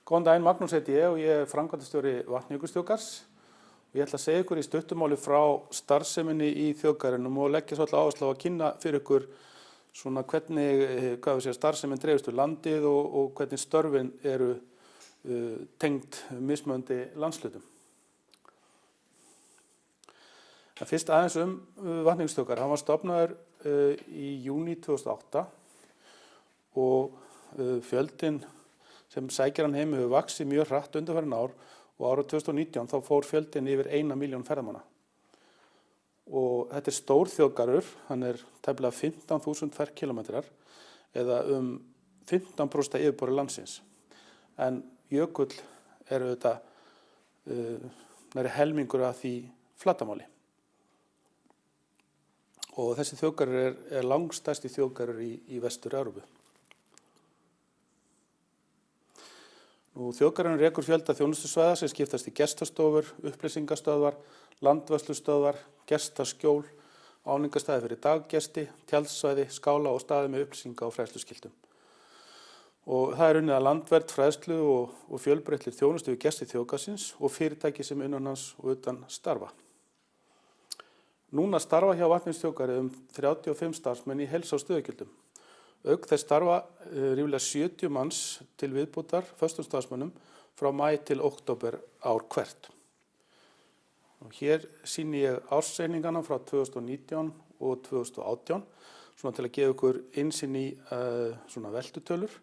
Góðan daginn, Magnús heiti ég og ég framkvæmdastjóri Vatnajökulsþjóðgarðs. Ég ætla að segja ykkur í stuttumáli frá starfseminni í þjóðgarðinum og leggja svolítið áherslu á að kynna fyrir ykkur svona hvernig starfsemin dreifist við landið og hvernig störfin eru tengd mismunandi landshlutum. Fyrst aðeins Vatnajökulsþjóðgarð. Hann var stofnaður í júní 2008 og fjöldinn sem sækir hann heim hefur vaxið mjög hratt undanfarin ár og árið 2019 þá fór fjöldinn yfir 1 milljón ferðamanna. Og þetta er stór þjóðgarður, hann er tæplega 15.000 ferkílómetrar eða 15% af yfirborði landsins. En jökull er auðvitað nærri helmingur af því flatarmáli. Og þessi þjóðgarður er langstærsti þjóðgarður í Vestur-Evrópu. Þjóðgarðurinn rekur fjölda þjónustusvæða sem skiptast í gestastofur, upplýsingastöðvar, landvörslustöðvar, gestaskjól, áningarstaði fyrir daggesti, tjaldsvæði, skála og staði með upplýsinga- og fræðsluskiltum. Og það er unnið að landvernd, fræðslu og fjölbreyttri þjónustu við gesti þjóðgarðsins og fyrirtæki sem innan hans og utan starfa. Núna starfa hjá Vatnajökulsþjóðgarði 35 starfsmenn í heilsu- og stöðugildum. Auk þess starfa ríflega 70 manns til viðbótar föstum starfsmönnum frá maí til október ár hvert. Og hér sýni ég ársreikningana frá 2019 og 2018 svona til að gefa ykkur innsýn í svona veltutölur.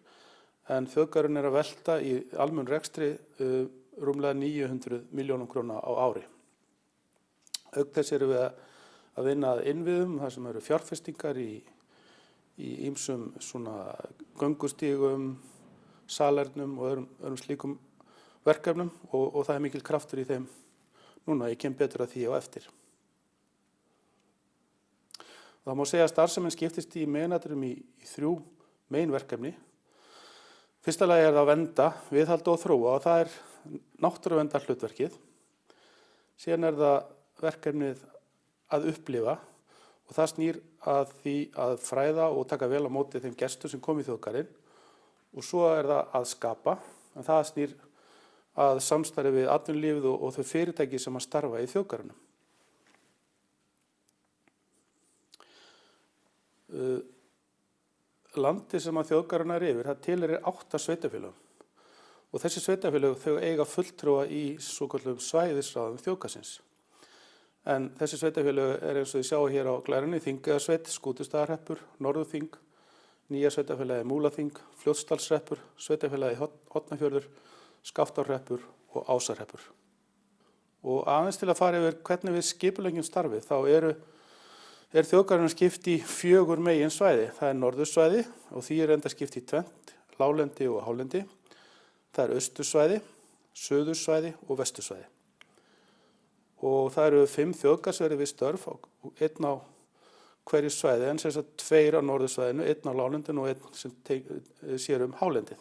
En þjóðgarðurinn er að velta í almenn rekstri rúmlega 900 milljónum króna á ári. Auk þess erum við að vinna að innviðum þar sem eru fjárfestingar í ýmsum svona göngustígum, salernum og öðrum slíkum verkefnum og það er mikil kraftur í þeim núna. Ég kem betur að því á eftir. Það má segja að starfsemin skiptist í meginatriðum í 3 meginverkefni. Fyrsta lagi er það að vernda, viðhalda og þróa og það er náttúruverndarhlutverkið. Síðan er það verkefnið að upplifa og það snýr að því að fræða og taka vel á móti þeim gestum sem kom í þjóðgarðinn. Og svo er það að skapa, en það snýr að samstarfi við atvinnulífið og þau fyrirtæki sem að starfa í þjóðgarðinum. Landið sem að þjóðgarðurinn er yfir, það tilheyrir 8 sveitarfélögum. Og þessi sveitarfélög þau eiga fulltrúa í svokölluðum svæðisráðum þjóðgarðsins. En þessi sveitarfélög er eins og þið sjáu hér á glærunni Þingeyjarsveit, Skútustaðahreppur, Norðurþing, nýja sveitarfélagið Múlaþing, Fljótsdalshreppur, sveitarfélagið Hornafjörður, Skaftárhreppur og Ásarhreppur. Og aðeins til að fara yfir hvernig við skipuleggjum starfið, þá er þjóðgarðurinn skipt í 4 meginsvæði. Það er norðursvæði og því er enda skipt í 2, láglendi og hálendi. Það er austursvæði, suðursvæði og vestursvæði. Og það eru 5 þjóðgarðsverðir við störf, 1 á hverju svæði, en sem sagt 2 á norðursvæðinu, 1 á láglendinu og 1 sem sér hálendið.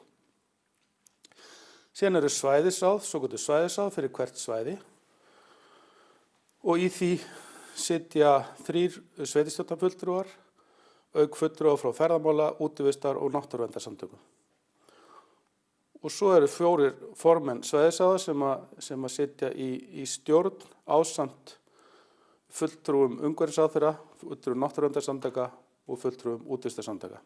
Síðan eru svæðisráð, svokölluð svæðisráð fyrir hvert svæði og í því sitja 3 sveitarstjórnarfulltrúar, auk fulltrúa frá ferðamála, útivistar og náttúruverndarsamtökum. Og svo eru 4 formenn svæðisráða sem að sitja í stjórn ásamt fulltrúum umhverfisráðherra, fulltrúum náttúruverndarsamtaka og fulltrúum útivistarsamtaka.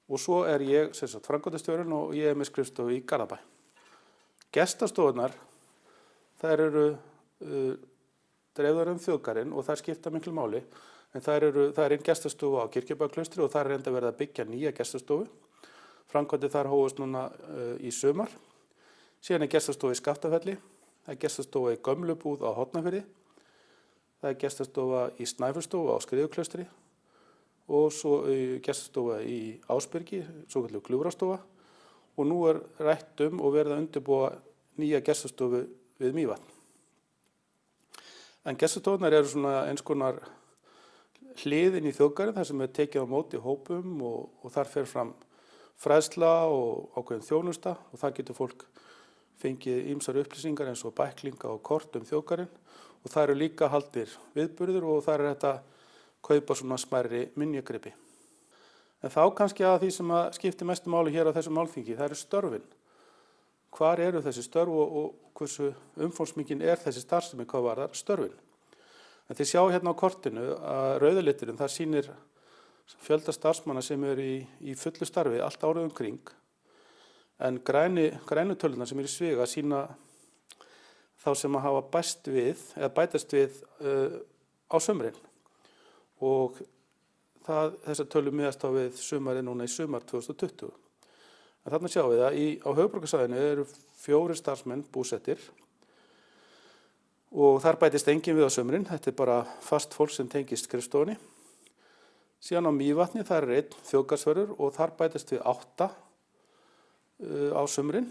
Og svo er ég framkvæmdastjórinn og ég er með skrifstofu í Garðabæ. Gestastofunar, þær eru dreifðar þjóðgarðinn og þær skipta miklu máli. En það er einn gestastofa á Kirkjubæjarklaustri og þar er enda verið að byggja nýja gestastofu. Framkvæmdir þar hófust núna í sumar. Síðan er gestastofa í Skaftafelli, það er gestastofa í Gömlubúð á Hornafirði, það er gestastofa í Snæfellsstofu á Skriðuklaustri og svo gestastofa í Ásbyrgi, svokölluð Gljúfrastofa og nú er rætt og verið að undirbúa nýja gestastofu við Mývatn. En gestastofunar eru svona eins konar hliðin í þjóðgarðinn þar sem er tekið á móti hópum og þar fer fram fræðsla og ákveðin þjónusta og þar getur fólk fengið ýmsar upplýsingar eins og bæklinga og kort þjóðgarðinn og það eru líka haldnir viðburðir og þar er þetta kaupa svona smærri minjagripi. En þá kannski að því sem skiptir mestu máli hér á þessu málþingi, það eru störfin. hvar eru þessi störf og hversu umfangsmikil þessi starfsemi hvað varðar störfin. En þið sjá hérna á kortinu að rauði liturinn, það sýnir fjölda starfsmanna sem eru í fullu starfi allt árið kring, en grænu tölunar sem eru í sviga sýna þá sem að hafa bætast við á sumrin. Og þessar tölur miðast á við sumarið núna í sumar 2020. En þarna sjáum við að á höfuðborgarsvæðinu eru 4 starfsmenn búsettir og þar bætist enginn við á sumrin. Þetta er bara fast fólk sem tengist skrifstofunni. Síðan á Mývatni, þar er 1 þjóðgarðsvörður og þar bætist við 8 á sumrin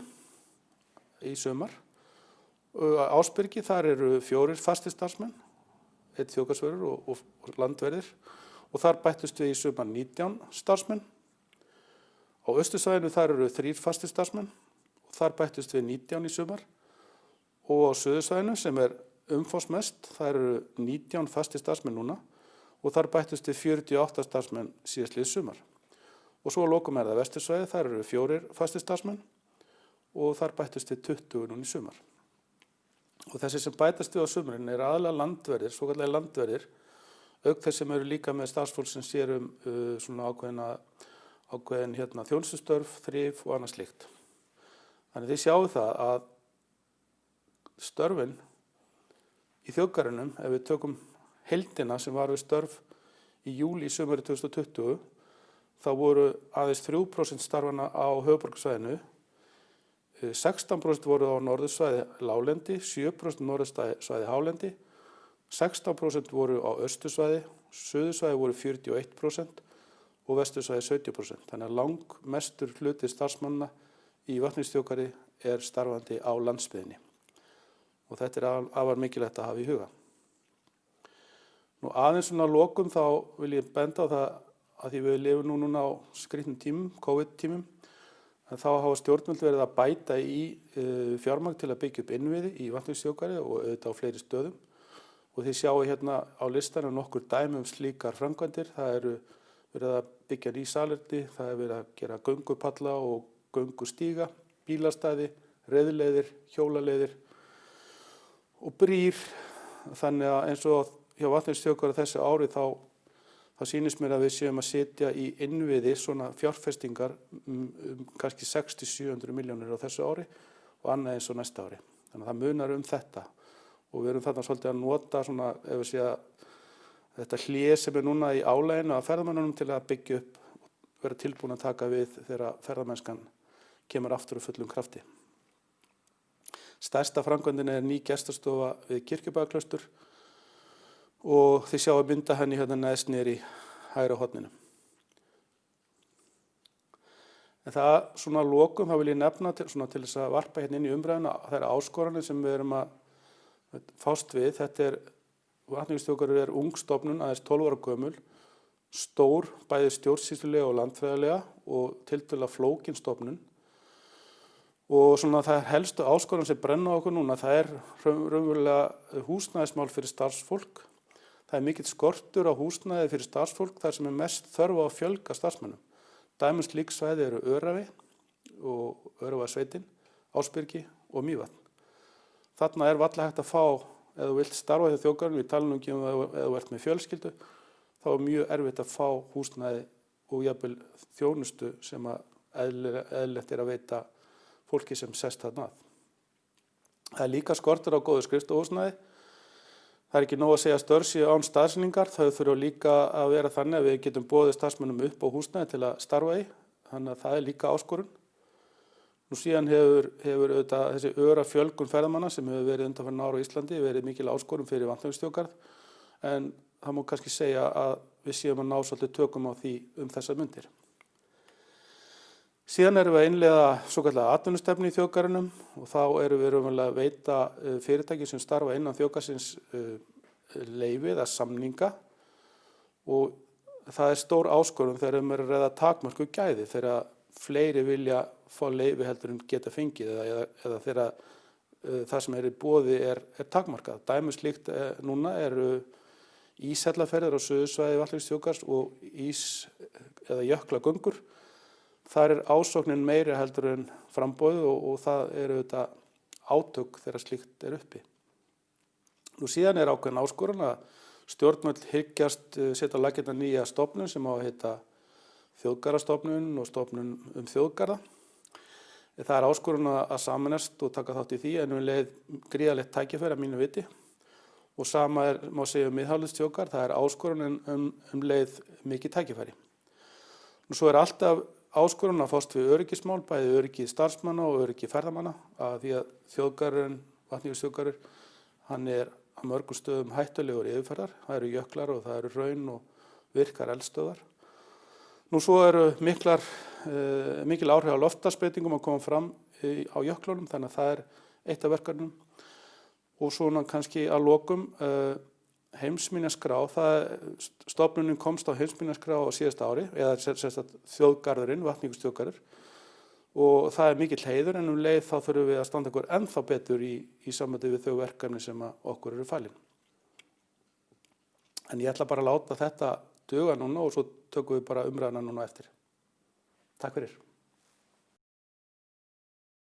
í sumar. Á Ásbyrgi, þar eru 4 fastir starfsmenn, 1 þjóðgarðsvörður og landverðir og þar bættust við í sumar 19 starfsmenn. Á Austursvæðinu þar eru 3 fastir starfsmenn og þar bættust við 19 í sumar og á Suðursvæðinu sem er umfangsmest, þar eru 19 fastir starfsmenn núna og þar bættust við 48 starfsmenn síðastliðið sumar. Og svo að lokum það Vestursvæði, þar eru 4 fastir starfsmenn og þar bættust við 20 núna í sumar. Og þessi sem bætast við á sumrin er aðalega landverðir, svokallaðir landverðir, auk þess sem eru líka með starfsfólk sem sér svona ákveðin þjónustustörf, þrif og annað slíkt. Þannig þið sjáu það að störfin í þjóðgarðinum, ef við tökum heildina sem var við störf í júlí sumari 2020, þá voru aðeins 3% starfana á höfuðborgarsvæðinu, 16% voru á norðursvæði láglendi, 7% norðursvæði hálendi, 16% voru á austursvæði, suðursvæði voru 41% og vestursvæði 70%. Þannig að langmestur hluti starfsmanna í vatnsþjóðgarði er starfandi á landsbyggðinni. Og þetta er afar mikilvægt að hafa í huga. Nú aðeins svona að lokum þá vil ég benda á það að því við lifum núna á skrýtnum tímum, COVID-tímum, en þá hafa stjórnvöld verið að bæta í fjármagn til að byggja upp innviði í vatnsþjóðgarði og auðvitað á fleiri stöðum. Og þið sjáu hérna á listanum nokkur dæmi slíkar framkvæmdir. Það eru verið að byggja ný salerni, það er verið að gera göngupalla og göngustíga, bílastæði, reiðleiðir, hjólaleiðir og brýr. Þannig að eins og hjá vatnsþjóðgarði þessu ári þá sýnist mér að við séum að setja í innviði svona fjárfestingar kannski 600–700 milljónir á þessu ári og annað eins og næsta ári. Þannig að það munar þetta og við erum þarna svolítið að nota svona, ef við séum þetta hlé sem er núna í álaginu af ferðamönnunum til að byggja upp og vera tilbúin að taka við þegar ferðamennskan kemur aftur á fullum krafti. Stærsta framkvæmdin er ný gestastofa við Kirkjubæjarklaustur og þið sjáu að mynda henni hérna neðst niður í hægra horninu. En það svona að lokum, þá vil ég nefna til þess að varpa hérna inn í umræðuna þær áskoranir sem við erum að fást við. Þetta er Vatnajökulsþjóðgarður er ung stofnun, aðeins 12 ára gömul, stór, bæði stjórnsýslulega og landfræðilega og tiltölulega flókin stofnun. Og svona það helstu áskoran sem brenna á okkur núna, það er raunverulega húsnæðismál fyrir starfsfólk. Það er mikill skortur á húsnæði fyrir starfsfólk þar sem er mest þörf á að fjölga starfsmönnum. Dæmi slík svæði eru Öræfi og Öræfasveitin, Ásbyrgi og Mývatn. Þarna er varla hægt að fá, ef þú vilt starfa hjá þjóðgarðinum, við talum ekki ef þú ert með fjölskyldu, þá er mjög erfitt að fá húsnæði og jafnvel þjónustu sem eðlilegt er að veita fólki sem sest þarna að. Það er líka skortur á góðu skrifstofuhúsnæði. Það er ekki nóg að segja störf séu án staðsetningar, þau þurfa líka að vera þannig að við getum boðið starfsmönnum upp á húsnæði til að starfa í, þannig að það er líka áskorun. Nú síðan hefur auðvitað þessi öra fjölgun ferðamanna sem hefur verið undanfarin ár á Íslandi verið mikil áskorun fyrir Vatnajökulsþjóðgarð, en það má kannski segja að við séum að ná svolítið tökum á því þessar mundir. Síðan erum við að innleiða svokallaða atvinnustefnu í þjóðgarðinum og þá erum við raunverulega að veita fyrirtæki sem starfa innan þjóðgarðsins leyfi eða samninga og það er stór áskorun þegar við erum að ræða takmörkuð gæði þegar fleiri vilja fá leyfi heldur en geta fengið eða þegar það sem er í boði er takmarkað. Dæmi slíkt núna eru íshellarferðir á suðursvæði Vatnajökulsþjóðgarðs og eða jöklagöngur. þar ásóknin meiri heldur en framboðið og það þetta átök þegar slíkt uppi. Nú síðan ákveðin áskorun að stjórnvöld hyggjast setja á laggirnar nýja stofnun sem á að heita Þjóðgarðastofnun og stofnun þjóðgarða. Það áskorun að sameinast og taka þátt í því en leið gríðarlegt tækifæri að mínu viti og sama má segja miðhálendisþjóðgarð, það áskorun leið mikið tækifæri. Nú svo alltaf áskorun að fást við öryggismál, bæði öryggi starfsmanna og öryggi ferðamanna, að því að þjóðgarðurinn, Vatnajökulsþjóðgarður, hann á mörgum stöðum hættulegur yfirferðar, það eru jöklar og það eru hraun og virkar eldstöðvar. Nú svo mikil áhrif á loftslagsbreytingum að koma fram á jöklunum, þannig að það eitt af verkefnum. Og svona kannski að lokum heimsminjaskrá, stofnunin komst á heimsminjaskrá á síðasta ári, eða þjóðgarðurinn, Vatnajökulsþjóðgarður, og það mikill heiður en leið þá þurfum við að standa okkur ennþá betur í sambandi við þau verkefni sem okkur eru falin. En ég ætla bara að láta þetta duga núna og svo tökum við bara umræðuna núna eftir. Takk fyrir.